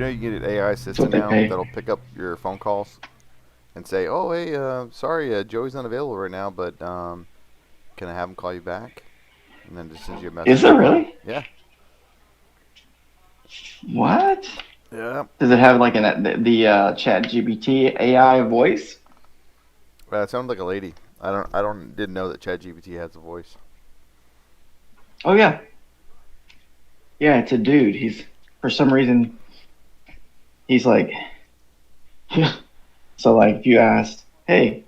know you can get an AI That's what assistant they now pay. that'll pick up your phone calls and say, "Oh, hey, sorry, Joey's not available right now, but can I have him call you back?" And then just sends you a Is message on there your phone. really? Yeah. What? Yeah. Does it have like the Chat GPT AI voice? It sounded like a lady. Didn't know that ChatGPT has a voice. Oh yeah, yeah. It's a dude. He's for some reason he's like, so like if you asked, hey,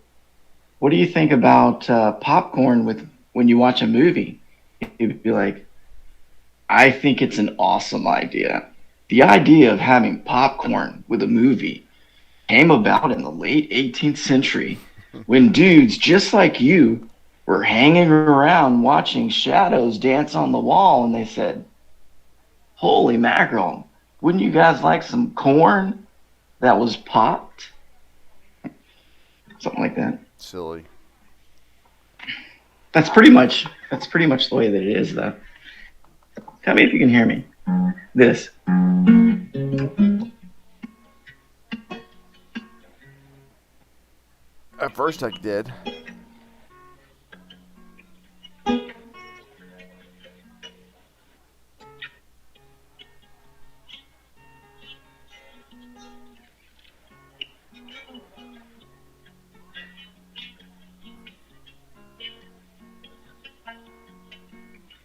what do you think about popcorn with when you watch a movie? He'd be like, I think it's an awesome idea. The idea of having popcorn with a movie came about in the late 18th century when dudes just like you were hanging around watching shadows dance on the wall, and they said, holy mackerel, wouldn't you guys like some corn that was popped? Something like that. Silly. That's pretty much the way that it is though. Tell me if you can hear me. This. At first, I did.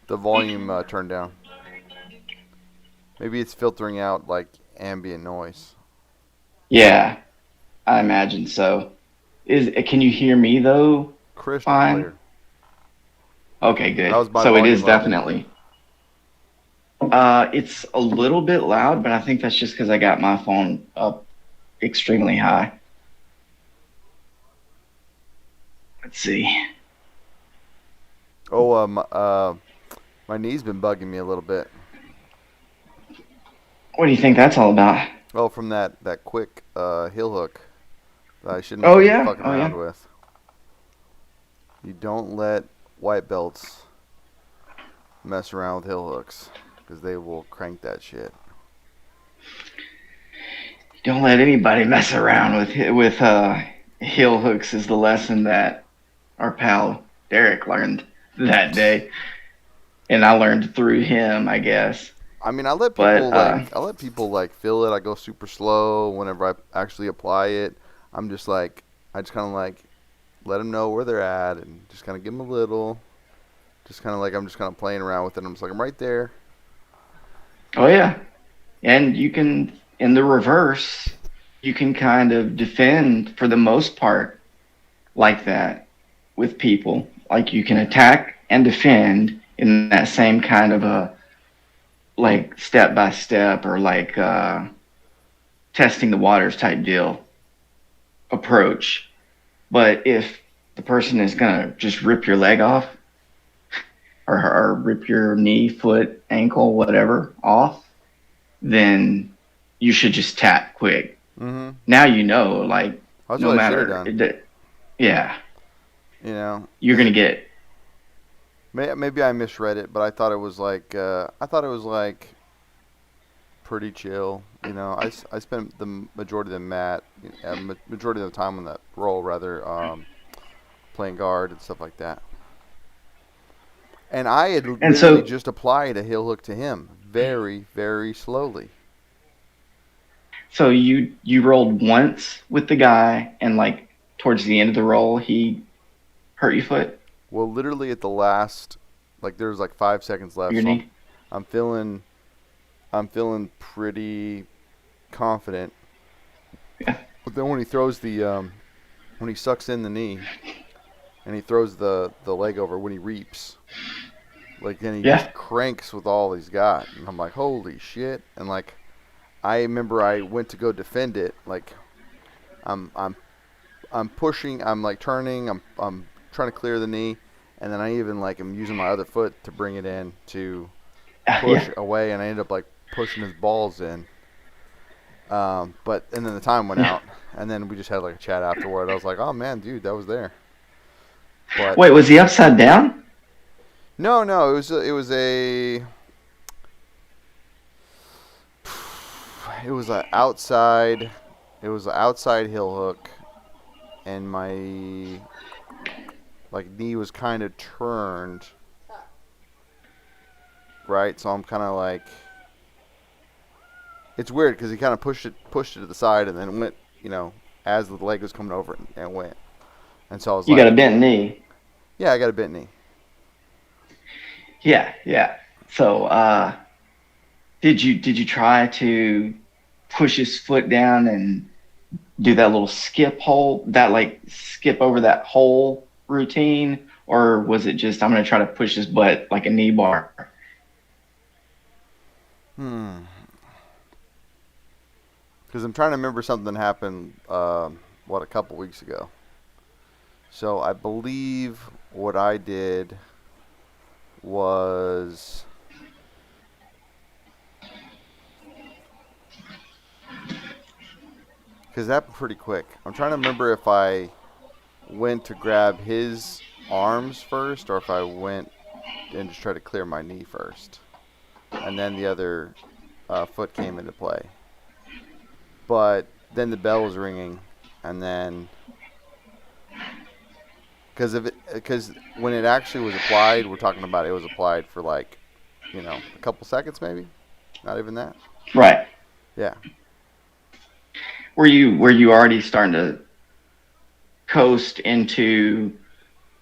The volume turned down. Maybe it's filtering out like ambient noise. Yeah, I imagine so. Is can you hear me though? Crystal Fine. clear. Okay, good. How's my So it volume is level? definitely. It's a little bit loud, but I think that's just because I got my phone up extremely high. Let's see. Oh, my knee's been bugging me a little bit. What do you think that's all about? Oh, from that quick heel hook that I shouldn't Oh be yeah, fucking oh around yeah. with. You don't let white belts mess around with heel hooks because they will crank that shit. Don't let anybody mess around with heel hooks. Is the lesson that our pal Derek learned that day, and I learned through him, I guess. I mean, I let But people feel it. I go super slow whenever I actually apply it. I'm just like I just kind of like let them know where they're at and just kind of give them a little. Just kind of like I'm just kind of playing around with it. I'm just like I'm right there. oh yeah, and you can in the reverse, you can kind of defend for the most part like that with people. Like you can attack and defend in that same kind of a like step by step or like testing the waters type deal approach. But if the person is gonna just rip your leg off or rip your knee, foot, ankle, whatever off, then you should just tap quick. Mm-hmm. Now you know, like That's no what I should have matter, done. yeah, You know, you're because gonna get. maybe I misread it, but I thought it was like pretty chill. You know, I spent the majority of majority of the time on that role rather playing guard and stuff like that. And I had And literally so, just applied a heel hook to him very, very slowly. so you rolled once with the guy, and like towards the end of the roll, he hurt your foot, Well, literally at the last, like there's like 5 seconds left, your so knee. I'm feeling, I'm feeling pretty confident. Yeah, But then when he sucks in the knee and he throws the leg over when he reaps, like then he yeah, just cranks with all he's got, and I'm like, holy shit! And like I remember I went to go defend it, like I'm I'm I'm pushing, I'm like turning, I'm trying to clear the knee, and then I even like am using my other foot to bring it in to yeah. push away, and I ended up like pushing his balls in. But and then the time went Yeah. out, and then we just had like a chat afterward. I was like, oh man, dude, that was there. But Wait, was he upside down? no, it was a it was a outside, it was an outside heel hook, and my like knee was kind of turned right, so I'm kind of like, it's weird because he kind of pushed it to the side and then went, as the leg was coming over and went, and so I was You got a like, bent knee. yeah, I got a bent knee. Yeah, yeah. So, did you try to push his foot down and do that little skip over that whole routine, or was it just I'm gonna try to push his butt like a knee bar? Hmm. Because I'm trying to remember something that happened, a couple weeks ago. So I believe what I did was, because it happened pretty quick. I'm trying to remember if I went to grab his arms first or if I went and just tried to clear my knee first. And then the other foot came into play. But then the bell was ringing, and then because when it actually was applied, we're talking about it was applied for like, a couple seconds maybe, not even that. Right. Yeah. Were you already starting to coast into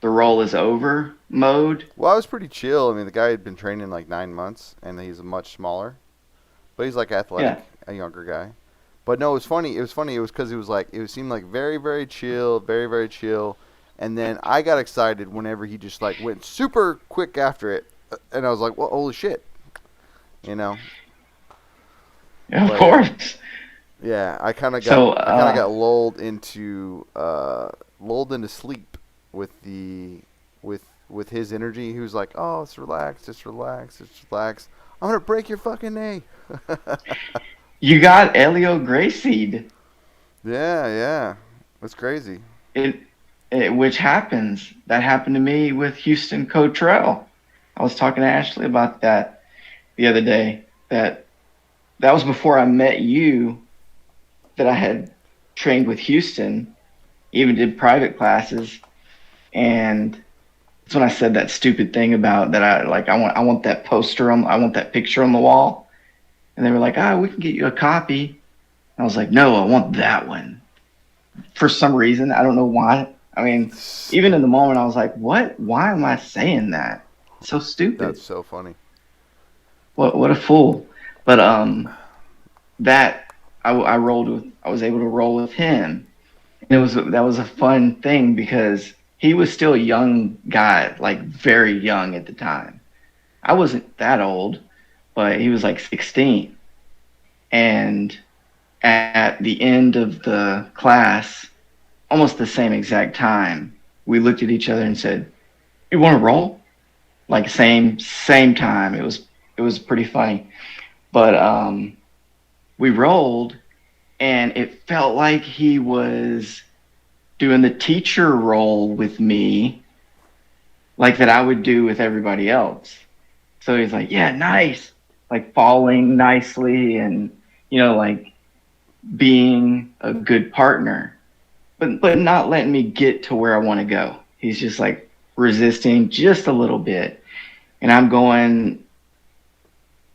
the roll is over mode? Well, I was pretty chill. I mean, the guy had been training like 9 months, and he's much smaller, but he's like Yeah. athletic, a younger guy. But no, it was funny. It was funny. It was because it seemed like very, very chill, very, very chill. And then I got excited whenever he just like went super quick after it, and I was like, "Well, holy shit!" You know. Yeah, of But course. yeah, So, I kind of got lulled into sleep with the with his energy. He was like, "Oh, it's relaxed, just relax, just relax. I'm gonna break your fucking knee." you got Elio Gracie. Yeah, yeah, that's crazy. It, which happens. That happened to me with Houston Cotrell. I was talking to Ashley about that the other day. That was before I met you. That I had trained with Houston, even did private classes, and that's when I said that stupid thing about that I want that I want that picture on the wall, and they were like, we can get you a copy. I was like, no, I want that one. For some reason, I don't know why. I mean, even in the moment, I was like, what? Why am I saying that? It's so That's stupid. so funny. What a fool. But that I was able to roll with him. And that was a fun thing because he was still a young guy, like very young at the time. I wasn't that old, but he was like 16. And at the end of the class, almost the same exact time, we looked at each other and said, "You want to roll?" Like same time. It was pretty funny. But we rolled, and it felt like he was doing the teacher role with me, like that I would do with everybody else. So he's like, "Yeah, nice," like falling nicely, and like being a good partner, but not letting me get to where I want to go. He's just like resisting just a little bit, and I'm going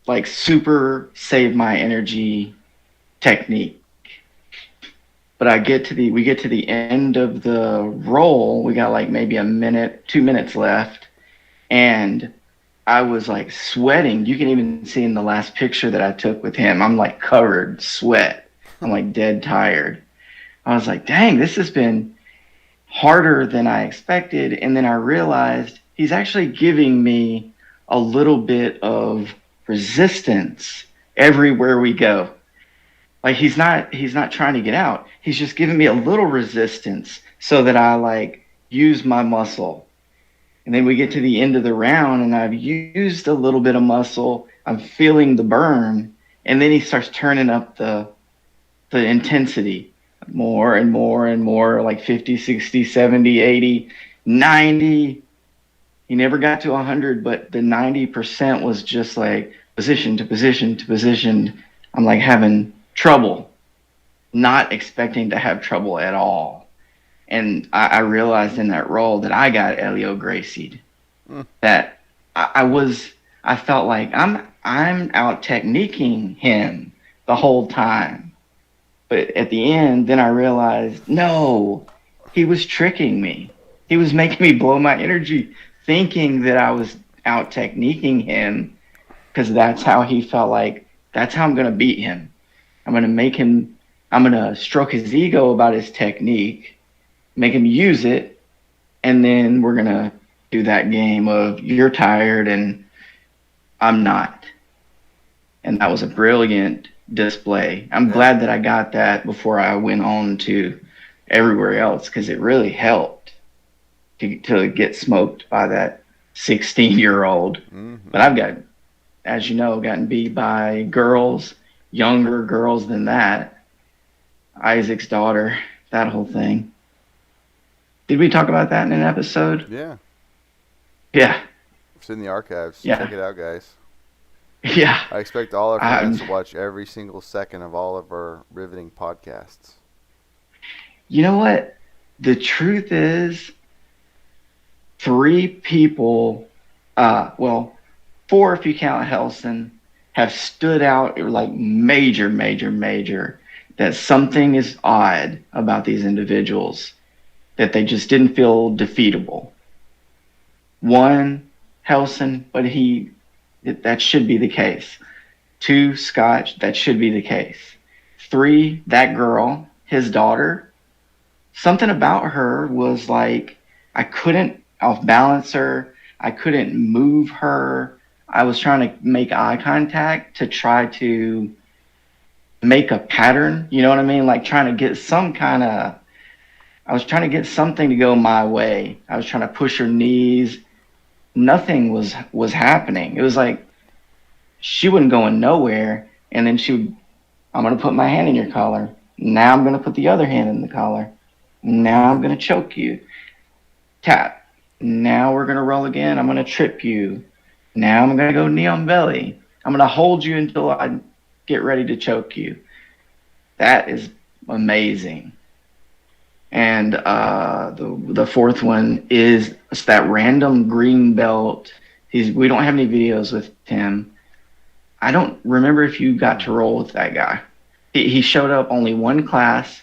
like super save my energy technique. But we get to the end of the roll. We got like maybe a minute, 2 minutes left, and I was like sweating. You can even see in the last picture that I took with him, I'm like covered sweat. I'm like dead tired. I was like, dang, this has been harder than I expected. And then I realized he's actually giving me a little bit of resistance everywhere we go. Like he's not trying to get out. He's just giving me a little resistance so that I like use my muscle. And then we get to the end of the round and I've used a little bit of muscle. I'm feeling the burn. And then he starts turning up the intensity more and more and more, like 50, 60, 70, 80, 90. He never got to 100, but the 90% was just like position to position to position. I'm like having trouble, not expecting to have trouble at all. And I realized in that role that I got Elio Gracie. Mm. That I was, I felt like I'm out techniquing him the whole time. But at the end, then I realized, no, he was tricking me. He was making me blow my energy, thinking that I was out techniquing him because that's how he felt like, that's how I'm going to beat him. I'm going to make him, I'm going to stroke his ego about his technique, make him use it, and then we're going to do that game of you're tired and I'm not. And that was a brilliant display. I'm Yeah. glad that I got that before I went on to everywhere else because it really helped to get smoked by that 16-year-old. Mm-hmm. But I've got, as you know, gotten beat by girls, younger girls than that. Isaac's daughter, that whole thing. Did we talk about that in an episode? Yeah. Yeah, It's in the archives. yeah, Check it out, guys. yeah. I expect all our Um, fans to watch every single second of all of our riveting podcasts. you know what? The truth is, three people, well, four if you count Helson, have stood out like major, major, major. That something is odd about these individuals, that they just didn't feel defeatable. One, Helson, but that should be the case. Two, Scotch, that should be the case. Three, that girl, his daughter, something about her was like I couldn't off balance her. I couldn't move her. I was trying to make eye contact to try to make a pattern. You know what I mean? Like trying to get some kind of. I was trying to get something to go my way. I was trying to push her knees. Nothing was happening. It was like she wasn't going nowhere. And then she would, I'm gonna put my hand in your collar. Now I'm gonna put the other hand in the collar. Now I'm going to choke you. Tap. Now we're going to roll again. I'm going to trip you. Now I'm going to go knee on belly. I'm going to hold you until I get ready to choke you. That is amazing. And the fourth one is that random green belt. We don't have any videos with him. I don't remember if you got to roll with that guy. He showed up only one class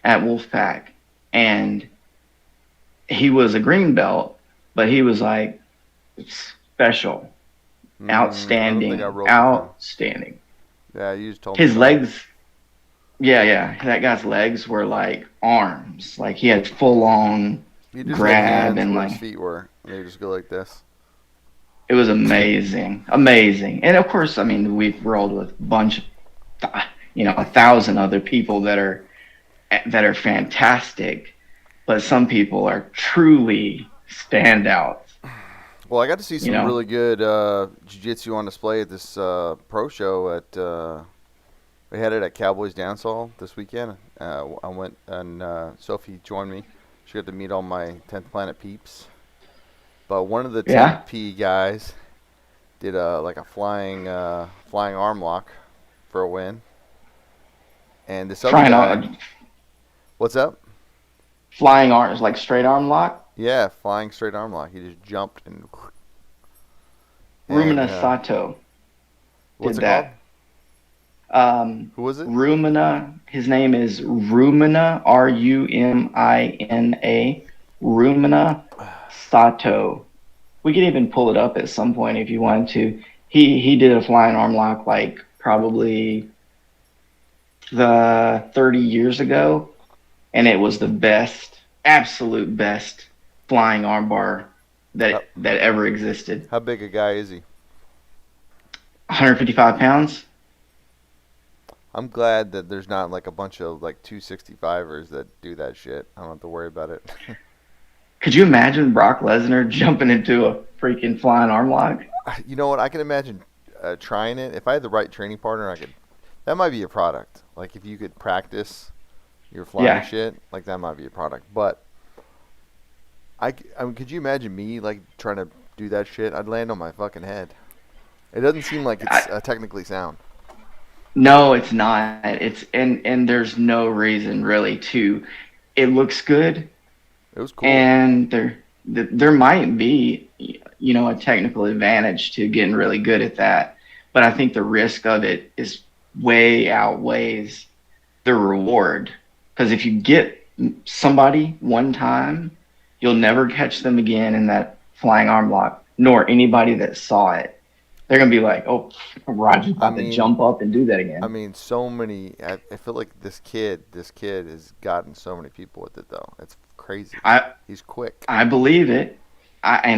at Wolfpack. And he was a green belt, but he was like special, I don't think I outstanding, rolled with him. outstanding. Yeah, you just told me His about it. legs, yeah, that guy's legs were like arms. Like he had full on He just had grab hands and where his like feet were. And they just go like this. it was amazing, amazing. And of course, I mean, we've rolled with a bunch, 1,000 other people that are fantastic, but some people are truly standouts. Well, I got to see You some know, really good jiu-jitsu on display at this pro show at. We had it at Cowboys Dance Hall this weekend. I went and Sophie joined me. She got to meet all my 10th Planet peeps. But one of the yeah. 10P guys did like a flying arm lock for a win. And this other Trying guy, on what's up? flying arms, like straight arm lock. Yeah, flying straight arm lock. He just jumped and Rumina Sato did what's it called? that. Who was it? Rumina, his name is Rumina, Rumina, Rumina Sato. We could even pull it up at some point if you wanted to. He did a flying arm lock like probably 30 years ago, and it was the best, absolute best flying armbar that ever existed. How big a guy is he? 155 pounds. I'm glad that there's not like a bunch of like 265ers that do that shit. I don't have to worry about it. Could you imagine Brock Lesnar jumping into a freaking flying arm lock? You know what? I can imagine trying it. If I had the right training partner, I could. That might be a product. Like if you could practice your flying Yeah. shit, like that might be a product. But I mean, could you imagine me like trying to do that shit? I'd land on my fucking head. It doesn't seem like it's technically sound. No, it's not. It's and there's no reason really to. It looks good, It was cool. and there might be a technical advantage to getting really good at that, but I think the risk of it is way outweighs the reward. Because if you get somebody one time, you'll never catch them again in that flying arm lock, nor anybody that saw it. They're gonna be like, "Oh, Roger's I about to mean, jump up and do that I again." mean, so many. I feel like this kid has gotten so many people with it though. It's crazy. I He's quick. I believe it. I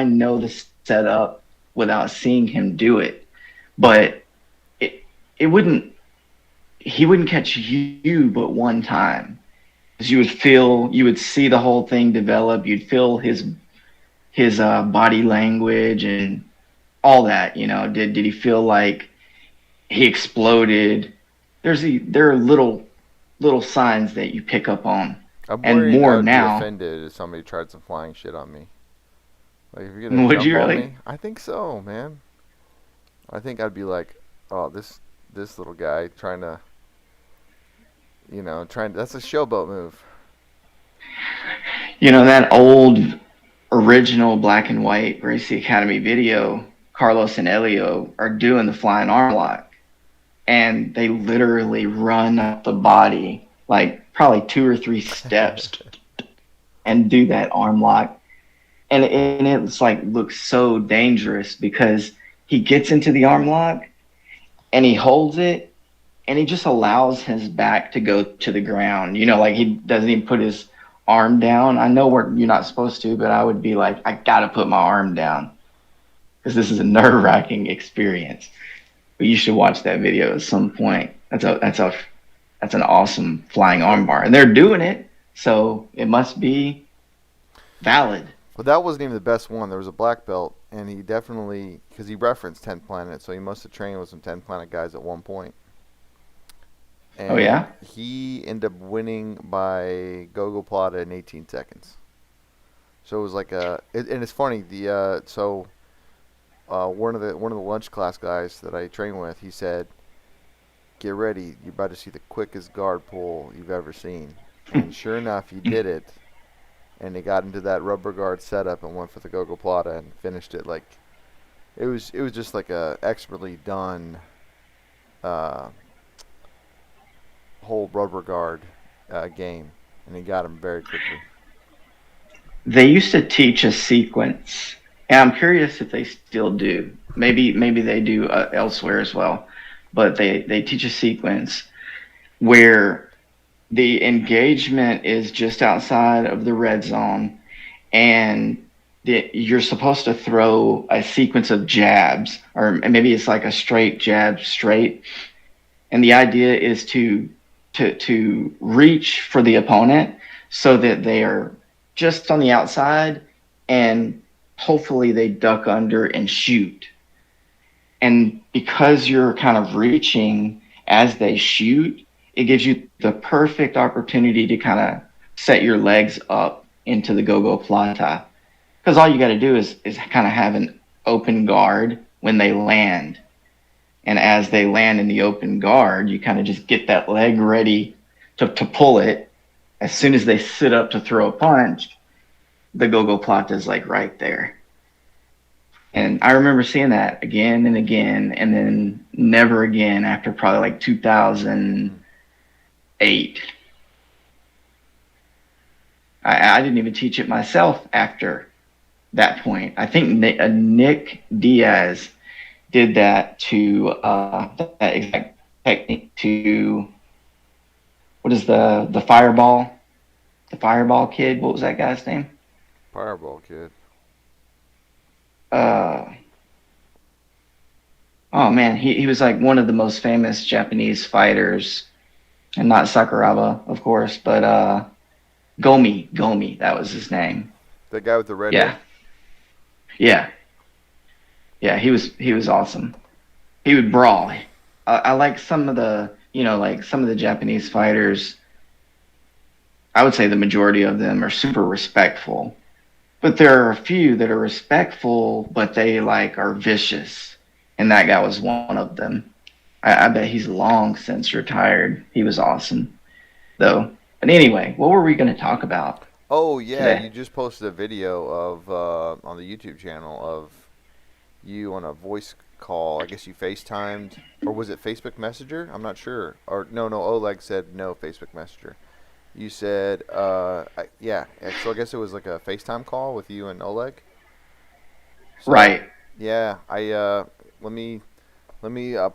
know the setup without seeing him do it, but it wouldn't he wouldn't catch you but one time. Because you would see the whole thing develop. You'd feel his body language and all that. Did he feel like he exploded? There are little signs that you pick up on, I'm and worried I more would be now. offended if somebody tried some flying shit on me. Like if you're gonna Would jump you on really? me, I think so, man. I think I'd be like, oh, this little guy trying to, trying. That's a showboat move. That old original black and white Gracie Academy video, Carlos and Elio are doing the flying arm lock, and they literally run up the body like probably 2 or 3 steps and do that arm lock. And it's like looks so dangerous because he gets into the arm lock and he holds it and he just allows his back to go to the ground. Like he doesn't even put his arm down. I know you're not supposed to, but I would be like, I gotta put my arm down because this is a nerve wracking experience. But you should watch that video at some point. That's an awesome flying But armbar, and they're doing it, so it must be valid. but that wasn't even the best one. There was a black belt, and he definitely because he referenced 10th Planet, so he must have trained with some 10th Planet guys at one point. Oh And yeah. he ended up winning by Gogo Plata in 18 seconds. So it was like and it's funny. One of the lunch class guys that I train with, he said, "Get ready, you're about to see the quickest guard pull you've ever seen." And sure enough, he did it, and he got into that rubber guard setup and went for the Gogo Plata and finished it like it was just like a expertly done uh, whole rubber guard game, and he got him very quickly. They used to teach a sequence, and I'm curious if they still do. Maybe they do elsewhere as well, but they teach a sequence where the engagement is just outside of the red zone, and you're supposed to throw a sequence of jabs, or maybe it's like a straight jab straight, and the idea is to reach for the opponent so that they are just on the outside, and hopefully they duck under and shoot. And because you're kind of reaching as they shoot, it gives you the perfect opportunity to kind of set your legs up into the go-go plata. Because all you got to do is kind of have an open guard when they land. And as they land in the open guard, you kind of just get that leg ready to pull it. As soon as they sit up to throw a punch, the go-go plata is like right there. And I remember seeing that again and again, and then never again after probably like 2008. I didn't even teach it myself after that point. I think Nick Diaz did that to that exact technique to what is the fireball kid? What was that guy's name? Fireball kid. Uh, oh man, he was like one of the most famous Japanese fighters, and not Sakuraba, of course, but Gomi, that was his name. The guy with the red Yeah, hair. yeah, yeah. He was awesome. He would brawl. I like some of the like some of the Japanese fighters. I would say the majority of them are super respectful, but there are a few that are respectful, but they like are vicious, and that guy was one of them. I bet he's long since retired. He was awesome, though. But anyway, what were we going to talk about Oh yeah, you today? just posted a video of on the YouTube channel of you on a voice call. I guess you FaceTimed, or was it Facebook Messenger? I'm not sure. Or no, Oleg said no Facebook Messenger. You said, yeah. So I guess it was like a FaceTime call with you and Oleg. So Right. yeah, let me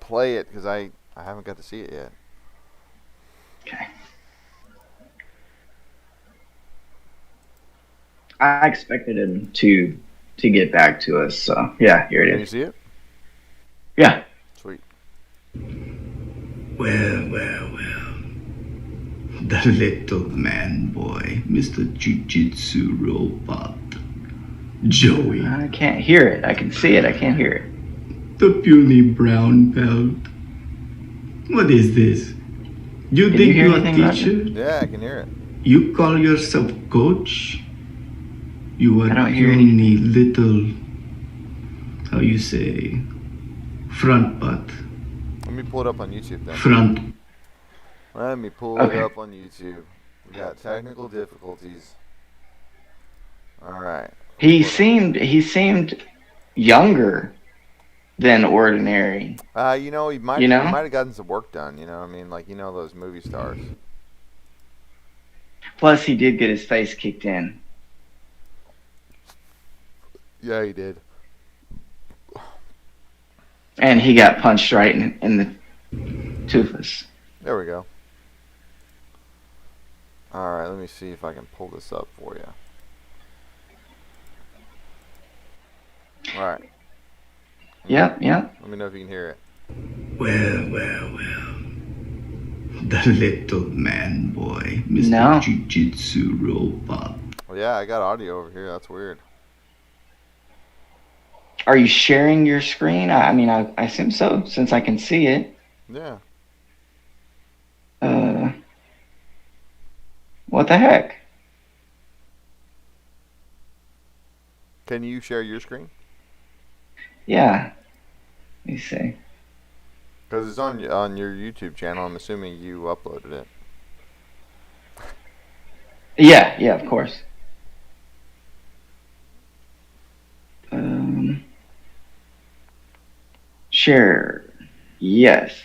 play it because I haven't got to see it yet. Okay. I expected him to get back to us. So yeah, here Can it you is. see it? Yeah. Sweet. Well. The little man boy, Mr. Jiu Jitsu Robot. Joey, I can't hear it. I can see it. I can't hear it. the puny brown belt. What is this? You Can think you hear you're a anything, Roger? teacher? Yeah, I can hear it. You call yourself coach? You are I don't hear puny little, how you say, front butt. Let me pull it up on YouTube then. Front. Let me pull it up on YouTube. We got technical difficulties. All right. He seemed younger than ordinary. He might You know? have gotten some work done. I mean, like those movie stars. Plus, he did get his face kicked in. Yeah, he did. And he got punched right in the toothless. There we go. All right, let me see if I can pull this up for you. All right. Yep. Let me know if you can hear it. Well. The little man boy, Mr. No. Jiu Jitsu Robot. Well, yeah, I got audio over here. That's weird. Are you sharing your screen? I mean, I assume so, since I can see it. Yeah. What the heck? Can you share your screen? Yeah. Let me see. Because it's on your YouTube channel. I'm assuming you uploaded it. Yeah, of course. Share. Yes.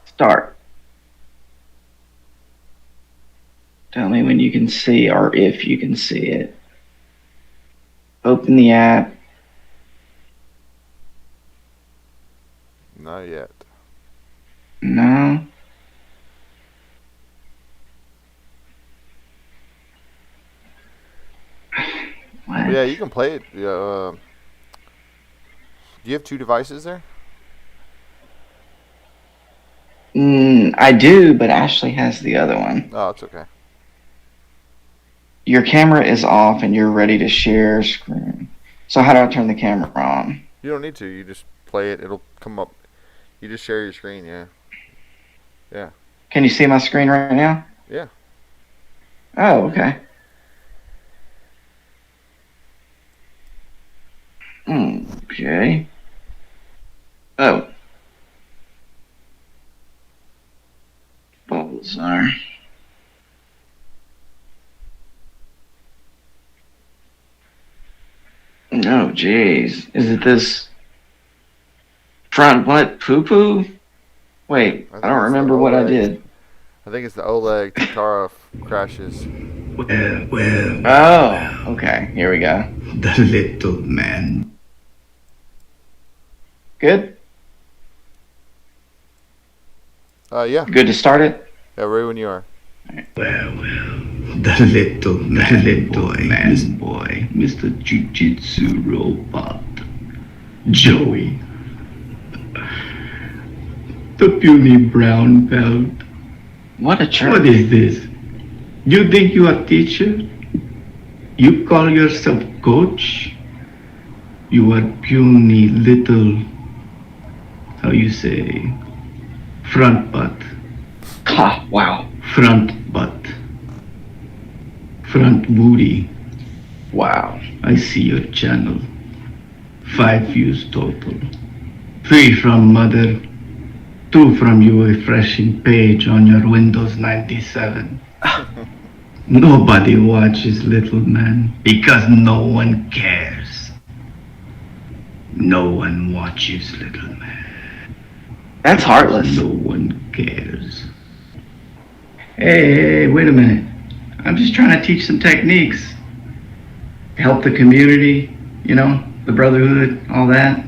Start. Tell me when you can see or if you can see it. Open the app. Not yet. No. What? Yeah, you can play it. Do you have two devices there? I do, but Ashley has the other one. Oh, it's okay. Your camera is off and you're ready to share screen. So how do I turn the camera on? You don't need to. You just play it. It'll come up. You just share your screen, yeah. Yeah. Can you see my screen right now? Yeah. Oh, okay. Okay. Oh. Bullseye. Oh, jeez. Is it this front butt poo-poo? Wait, I don't remember what I did. I think it's the Oleg Taktarov crashes. Well. Oh, okay. Here we go. The little man. Good? Yeah. Good to start it? Yeah, right when you are. Well. The little man boy, Mr. Jiu Jitsu Robot. Joey. The puny brown belt. What a jerk. What is this? You think you are a teacher? You call yourself coach? You are puny little, how you say, front butt. Ha, wow. Front butt. Front booty. Wow. I see your channel. 5 views total. 3 from mother, 2 from your refreshing page on your Windows 97. Nobody watches Little Man because no one cares. No one watches Little Man. That's heartless. No one cares. Hey, wait a minute. I'm just trying to teach some techniques. Help the community, the brotherhood, all that.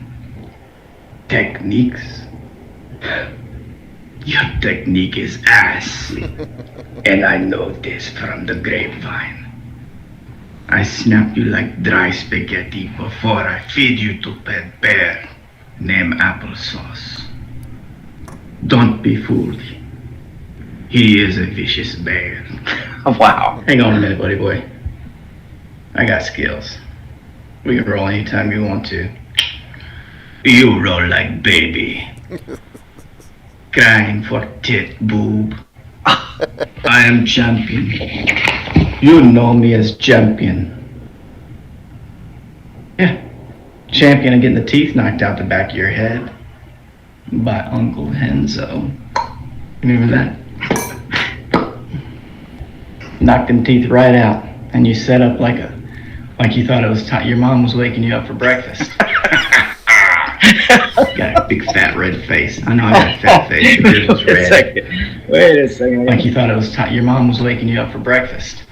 Techniques? Your technique is ass. And I know this from the grapevine. I snap you like dry spaghetti before I feed you to pet bear named Applesauce. Don't be fooled. He is a vicious bear. Wow. Hang on a minute, buddy boy. I got skills. We can roll anytime you want to. You roll like baby. Crying for tit boob. I am champion. You know me as champion. Yeah. Champion of getting the teeth knocked out the back of your head by Uncle Henzo. Remember that? Knocked them teeth right out, and you set up like you thought it was time. Your mom was waking you up for breakfast. Got a big fat red face. I know I got a fat face, but yours was red. Wait a second. Like you thought it was time. Your mom was waking you up for breakfast.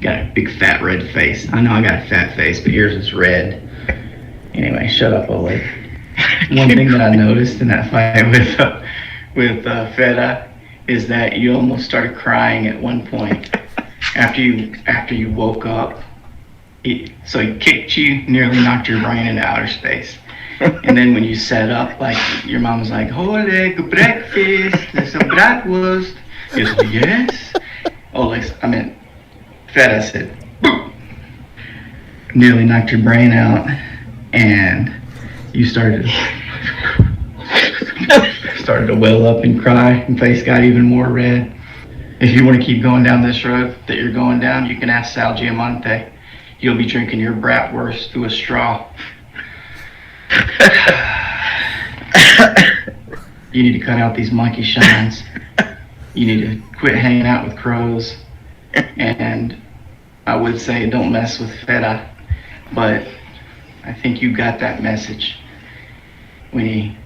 Got a big fat red face. I know I got a fat face, but yours is red. Anyway, shut up, Oleg. One thing that I noticed in that fight with Feta is that you almost started crying at one point after you woke up. So he kicked you, nearly knocked your brain into outer space. And then when you sat up, like your mom was like, Oleg, breakfast, there's some bratwurst. You said, yes. Feta said, boom. Nearly knocked your brain out, and you started to well up and cry, and face got even more red. If you want to keep going down this road that you're going down, you can ask Sal Giamonte. You'll be drinking your bratwurst through a straw. You need to cut out these monkey shines. You need to quit hanging out with crows. And I would say don't mess with Feta, but I think you got that message when he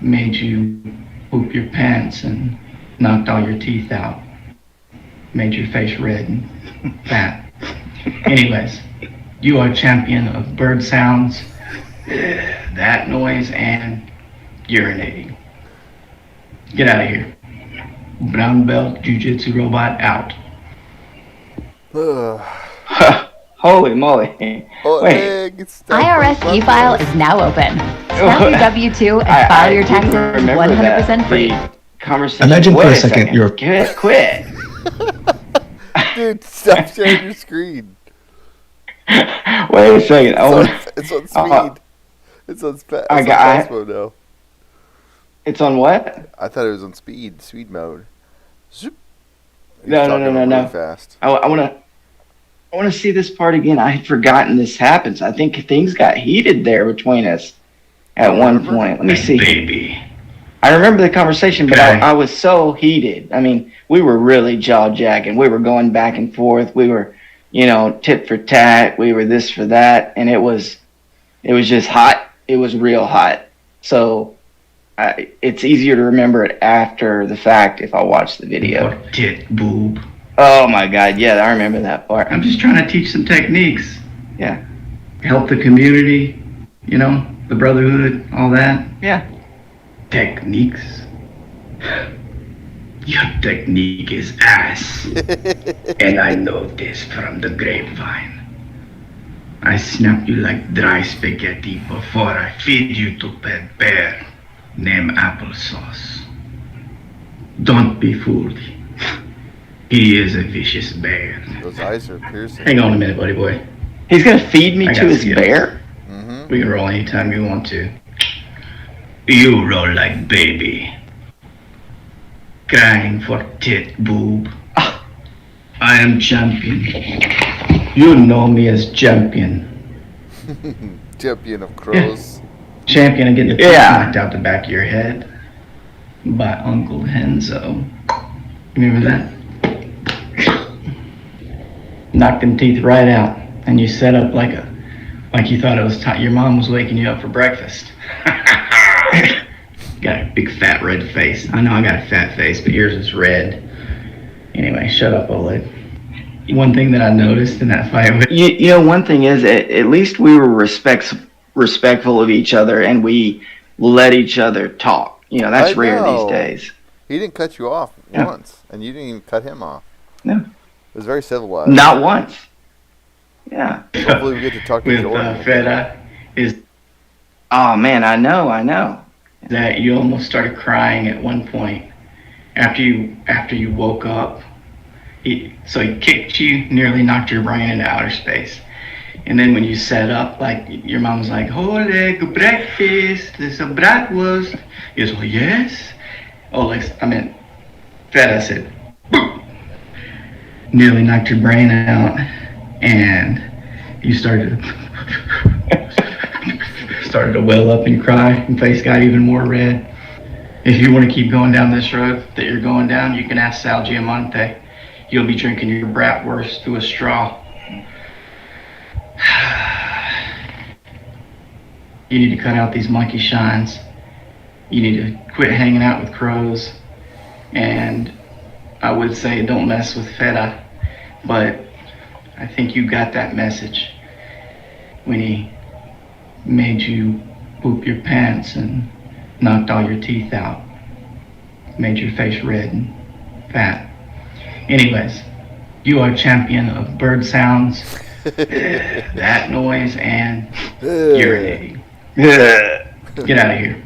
made you poop your pants and knocked all your teeth out. Made your face red and fat. Anyways, you are champion of bird sounds, that noise, and urinating. Get out of here. Brown belt Jiu Jitsu Robot out. Holy moly. Oleg, IRS e-file is now open. Snap your W-2 and file your taxes 100% free. Conversation. Imagine for a Wait second you're quit. Dude, stop sharing your screen. Wait a second. It's on speed. It's on fast mode now. It's on what? I thought it was on speed mode. Zoop. No. Really fast. I want to see this part again. I had forgotten this happens. I think things got heated there between us at one point. Let me see. Baby. I remember the conversation, but I was so heated. I mean, we were really jaw-jacking. We were going back and forth. We were, tit for tat. We were this for that, and it was just hot. It was real hot. So it's easier to remember it after the fact if I watch the video. Tit boob. Oh my God, yeah, I remember that part. I'm just trying to teach some techniques. Yeah. Help the community, the brotherhood, all that. Yeah. Techniques? Your technique is ass. And I know this from the grapevine. I snap you like dry spaghetti before I feed you to pet bear named Applesauce. Don't be fooled. He is a vicious bear. Those eyes are piercing. Hang on a minute, buddy boy. He's gonna feed me I to got his skills. bear? Mm-hmm. We can roll anytime you want to. You roll like baby. Crying for tit boob. I am champion. You know me as champion. Champion of crows. Champion of getting the teeth knocked out the back of your head by Uncle Henzo. Remember that? Knocked them teeth right out, and you set up like you thought it was time. Your mom was waking you up for breakfast. Got a big fat red face. I know I got a fat face, but yours is red. Anyway, shut up, Oleg. One thing that I noticed in that fight. You know, one thing is, at least we were respectful of each other, and we let each other talk. You know, that's rare these days. He didn't cut you off once, and you didn't even cut him off. No. It was very civilized. Not once. Yeah. Hopefully we get to talk to Jordan. Feta is... Oh, man, I know. That you almost started crying at one point after you woke up. So he kicked you, nearly knocked your brain into outer space. And then when you sat up, like, your mom was like, Oleg, breakfast, there's a bratwurst. He goes, well, yes. Feta said, boom. Nearly knocked your brain out, and you started to well up and cry, and face got even more red. If you want to keep going down this road that you're going down, you can ask Sal Giamonte. You'll be drinking your bratwurst through a straw. You need to cut out these monkey shines. You need to quit hanging out with crows. And I would say don't mess with Feta, but I think you got that message when he made you poop your pants and knocked all your teeth out. Made your face red and fat. Anyways, you are champion of bird sounds, that noise, and urinating. Get out of here.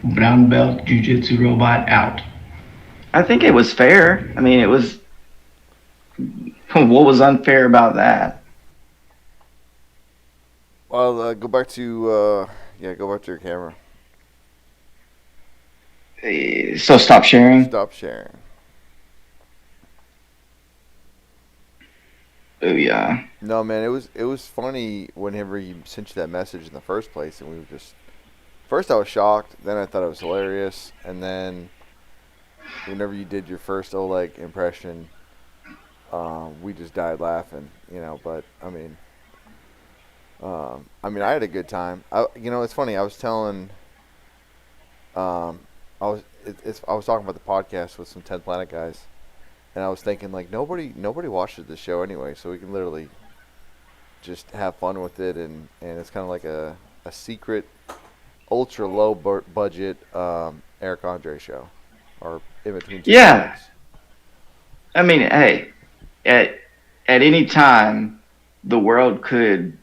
Brown belt Jiu Jitsu Robot out. I think it was fair. I mean, it was... What was unfair about that? Well, go back to your camera. So stop sharing? Stop sharing. Oh, yeah. No, man, it was funny whenever you sent you that message in the first place, and we were just... First I was shocked, then I thought it was hilarious, and then whenever you did your first Oleg impression, we just died laughing, you know, but, I mean, I had a good time. It's funny, I was telling, I was talking about the podcast with some 10th Planet guys, and I was thinking, like, nobody watches this show anyway, so we can literally just have fun with it, and it's kind of like a secret, ultra low budget Eric Andre show, or in between two shows. I mean, hey, at any time, the world could,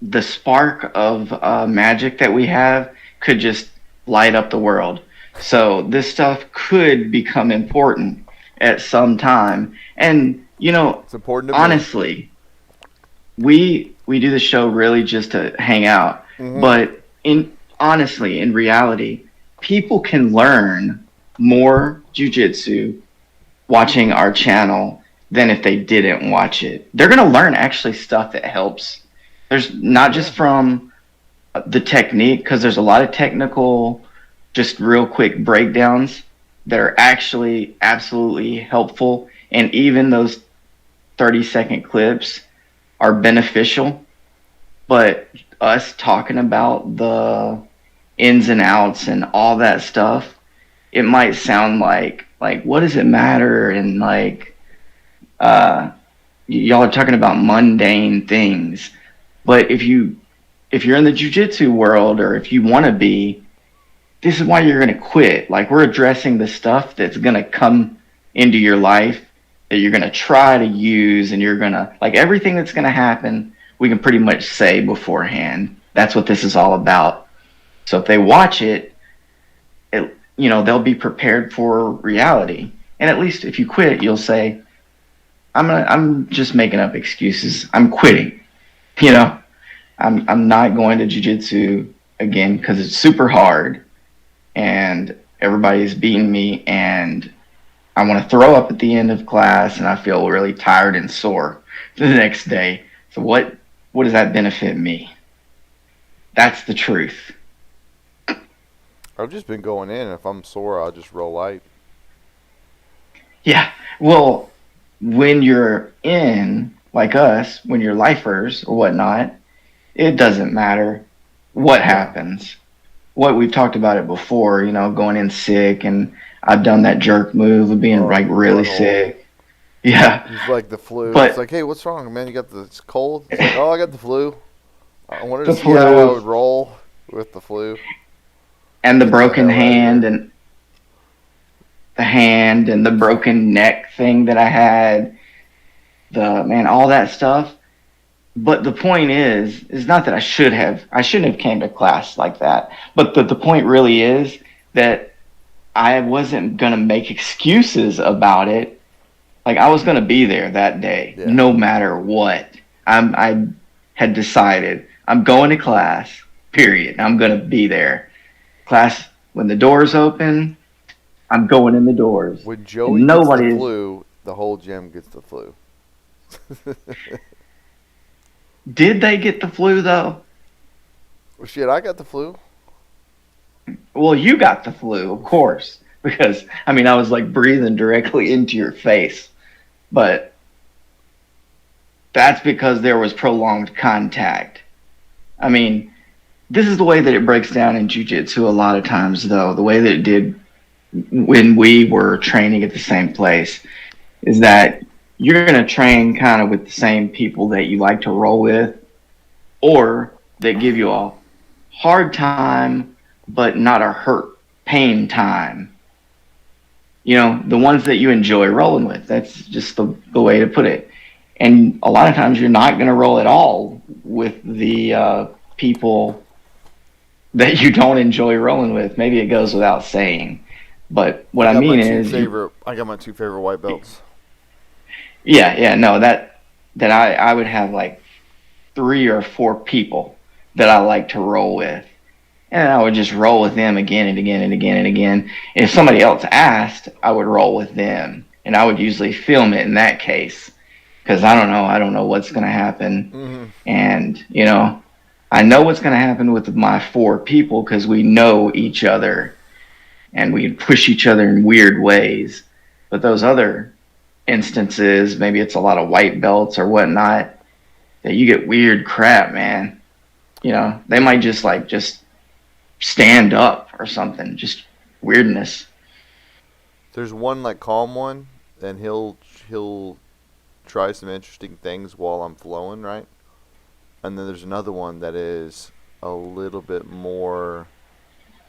the spark of magic that we have could just light up the world. So this stuff could become important at some time. And, you know, it's important to honestly, we do the show really just to hang out. Mm-hmm. But in reality, people can learn more jiu-jitsu watching our channel than if they didn't watch it. They're going to learn actually stuff that helps. There's not just from the technique, because there's a lot of technical, just real quick breakdowns that are actually absolutely helpful. And even those 30-second clips are beneficial. But us talking about the ins and outs and all that stuff, it might sound like what does it matter? And like, y'all are talking about mundane things. But if you're in the jiu-jitsu world, or if you want to be, this is why you're going to quit. Like, we're addressing the stuff that's going to come into your life that you're going to try to use, and you're going to, like, everything that's going to happen, we can pretty much say beforehand. That's what this is all about. So if they watch it, they'll be prepared for reality. And at least if you quit, you'll say, I'm just making up excuses. I'm quitting. You know, I'm not going to jiu-jitsu again because it's super hard and everybody's beating me, and I want to throw up at the end of class, and I feel really tired and sore the next day. So what what does that benefit me? That's the truth. I've just been going in. If I'm sore, I'll just roll light. Yeah. Well, when you're in, like us, when you're lifers or whatnot, it doesn't matter what happens. What we've talked about it before, going in sick, and I've done that jerk move of being like really sick. Yeah. It's like the flu. But it's like, hey, what's wrong, man? You got it's cold? It's like, oh, I got the flu. I wanted to the see how I would flu roll with the flu. and the Get the broken hell outta hand here. and the hand and the broken neck thing that I had, all that stuff. But the point is not that I shouldn't have came to class like that. But the point really is that I wasn't going to make excuses about it. Like, I was going to be there that day, no matter what. I had decided I'm going to class, period. I'm going to be there. Class, when the doors open, I'm going in the doors. When Joey gets the flu, the whole gym gets the flu. Did they get the flu, though? Well, shit, I got the flu. Well, you got the flu, of course, because, I was like breathing directly into your face. But that's because there was prolonged contact. This is the way that it breaks down in Jiu Jitsu a lot of times, though. The way that it did when we were training at the same place is that you're going to train kind of with the same people that you like to roll with, or that give you a hard time, but not a pain time. The ones that you enjoy rolling with. That's just the way to put it. And a lot of times you're not going to roll at all with the people that you don't enjoy rolling with. Maybe it goes without saying. But what I mean is... I got my two favorite white belts. Yeah, no, that I would have like 3 or 4 people that I like to roll with. And I would just roll with them again and again and again and again. And if somebody else asked, I would roll with them. And I would usually film it in that case. Because I don't know what's going to happen. Mm-hmm. And, I know what's going to happen with my 4 people because we know each other. And we can push each other in weird ways. But those other instances, maybe it's a lot of white belts or whatnot, that you get weird crap, man. They might just stand up or something, just weirdness. There's one like calm one, and he'll try some interesting things while I'm flowing, right? And then there's another one that is a little bit more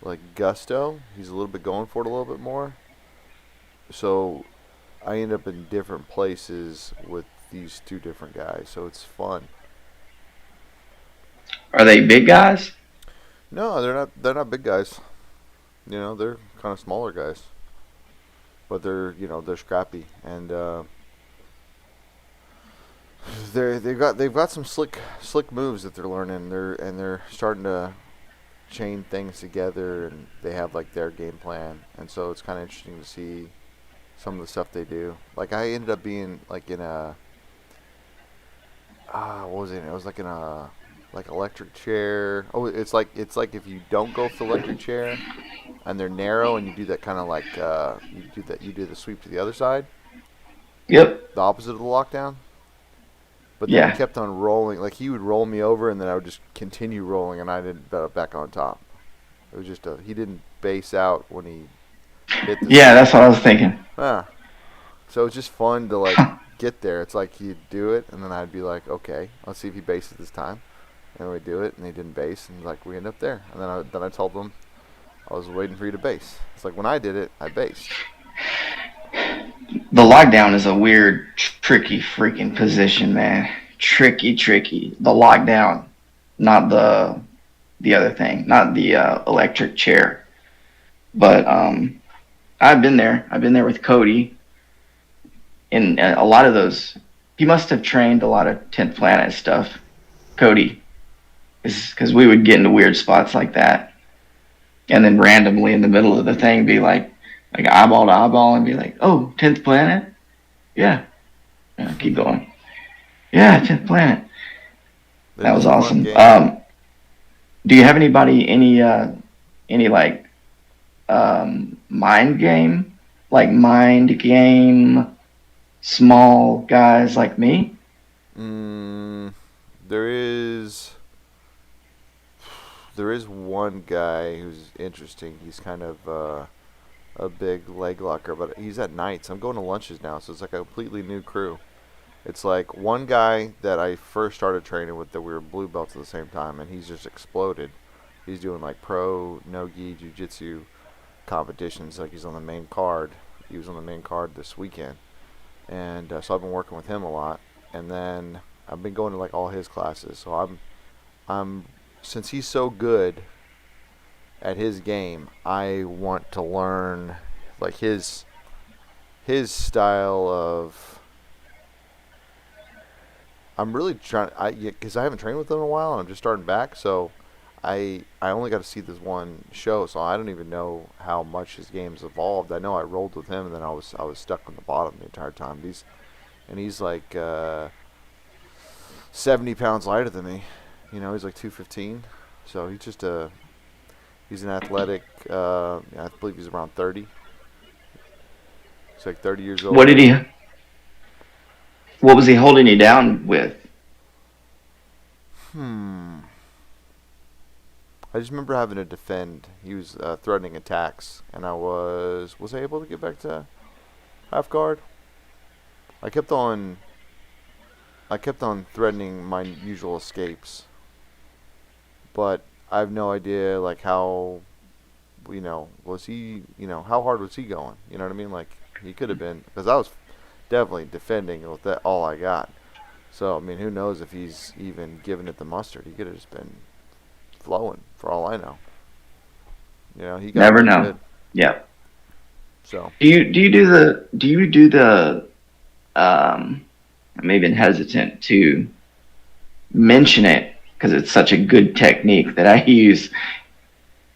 like gusto. He's a little bit going for it a little bit more. So I end up in different places with these 2 different guys, so it's fun. Are they big guys? No, they're not big guys. They're kind of smaller guys. But they're scrappy, and they've got some slick moves that they're learning. They're starting to chain things together, and they have like their game plan, and so it's kind of interesting to see some of the stuff they do. Like, I ended up being like in a what was it? It was like in a electric chair. Oh, it's like if you don't go for the electric chair and they're narrow, and you do that kind of like you do the sweep to the other side. Yep. The opposite of the lockdown. But then he kept on rolling. Like, he would roll me over, and then I would just continue rolling, and I didn't back on top. It was just he didn't base out when he hit the that's what I was thinking. So it's just fun to like get there. It's like he'd do it, and then I'd be like, okay, let's see if he bases this time. And we do it, and he didn't base, and like we end up there. And then I told him I was waiting for you to base. It's like when I did it, I based. The lockdown is a weird, tricky freaking position, man. Tricky. The lockdown, not the other thing, not the electric chair. But I've been there. I've been there with Cody. And a lot of those, he must have trained a lot of 10th Planet stuff, Cody. Because we would get into weird spots like that. And then randomly in the middle of the thing be like eyeball to eyeball, and be like, oh, 10th Planet? Yeah. Keep going. Yeah, 10th Planet. It That is was a fun awesome. game. Do you have any like mind game, small guys like me? Mm, there is one guy who's interesting. He's kind of a big leg locker, but he's at nights. I'm going to lunches now, so it's like a completely new crew. It's like one guy that I first started training with that we were blue belts at the same time, and he's just exploded. He's doing like pro no-gi jiu-jitsu competitions. Like he's on the main card. He was on the main card this weekend, and so I've been working with him a lot. And then I've been going to like all his classes. So I'm since he's so good at his game, I want to learn like his style of. I'm really trying, because I haven't trained with him in a while, and I'm just starting back. So I only got to see this one show, so I don't even know how much his game's evolved. I know I rolled with him, and then I was stuck on the bottom the entire time. He's like 70 pounds lighter than me. You know, he's like 215. So he's an athletic. I believe he's around 30. He's like 30 years old. What did he? What was he holding you down with? I just remember having to defend. He was threatening attacks, and I was I able to get back to half guard? I kept on threatening my usual escapes, but I have no idea like how, was he, how hard was he going? You know what I mean? Like he could have been, because I was definitely defending with that all I got. So I mean, who knows if he's even giving it the mustard? He could have just been flowing for all I know. He got Never pretty know. good. Yeah. So Do you do the I'm even hesitant to mention it because it's such a good technique that I use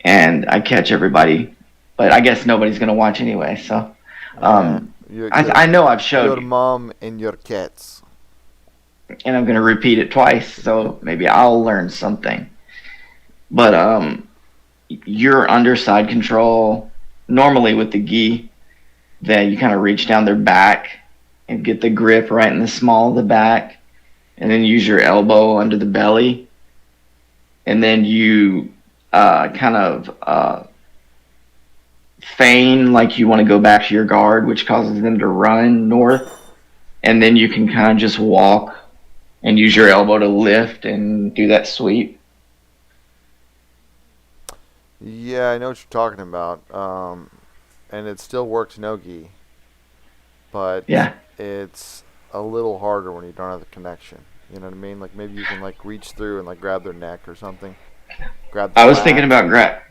and I catch everybody, but I guess nobody's gonna watch anyway. So I know I've showed your you, mom and your cats. and I'm gonna repeat it twice, so maybe I'll learn something. But your underside control, normally with the gi, that you kind of reach down their back and get the grip right in the small of the back, and then use your elbow under the belly, and then you kind of feign like you want to go back to your guard, which causes them to run north, and then you can kind of just walk and use your elbow to lift and do that sweep. Yeah, I know what you're talking about. And it still works no-gi, but Yeah. it's a little harder when you don't have the connection. You know what I mean? Like maybe you can like reach through and like grab their neck or something. Grab the I was lat. thinking about grab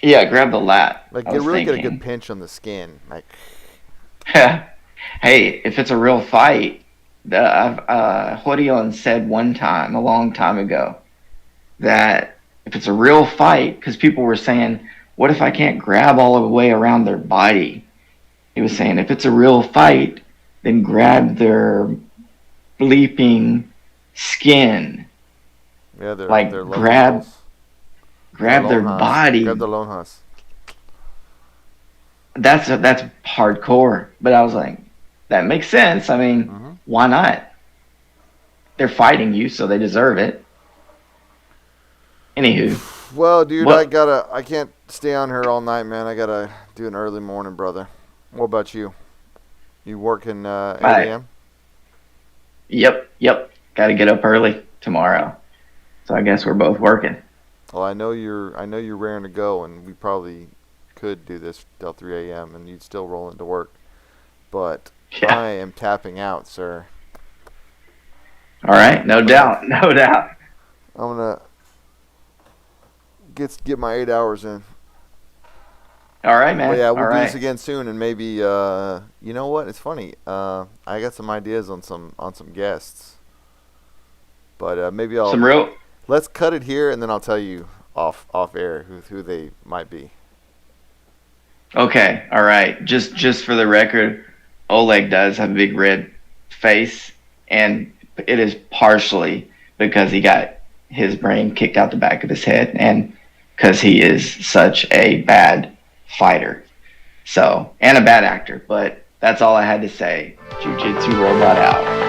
the lat. Like I get was really get a thinking. good pinch on the skin. Like Hey, if it's a real fight, Horion said one time, a long time ago, that if it's a real fight, because people were saying, what if I can't grab all the way around their body? He was saying, if it's a real fight, then grab their bleeping skin. yeah, they're Like they're grab their body. Grab the lone husk. That's hardcore. But I was like, that makes sense. I mean, why not? They're fighting you, so they deserve it. Anywho. Well, dude, What? I can't stay on here all night, man. I gotta do an early morning, brother. What about you? You working 8 a.m.? Yep. Got to get up early tomorrow. So I guess we're both working. Well, I know you're raring to go, and we probably could do this till 3 a.m. and you'd still roll into work. But Yeah. I am tapping out, sir. All right, no doubt. I'm gonna get my 8 hours in. All right, man. But yeah, we'll All do right. this again soon, and maybe you know what? It's funny. I got some ideas on some guests, but maybe I'll Some real. let's cut it here, and then I'll tell you off air who they might be. Okay, all right. Just for the record, Oleg does have a big red face, and it is partially because he got his brain kicked out the back of his head, and because he is such a bad fighter. So, and a bad actor. But that's all I had to say. Jiu Jitsu Robot out.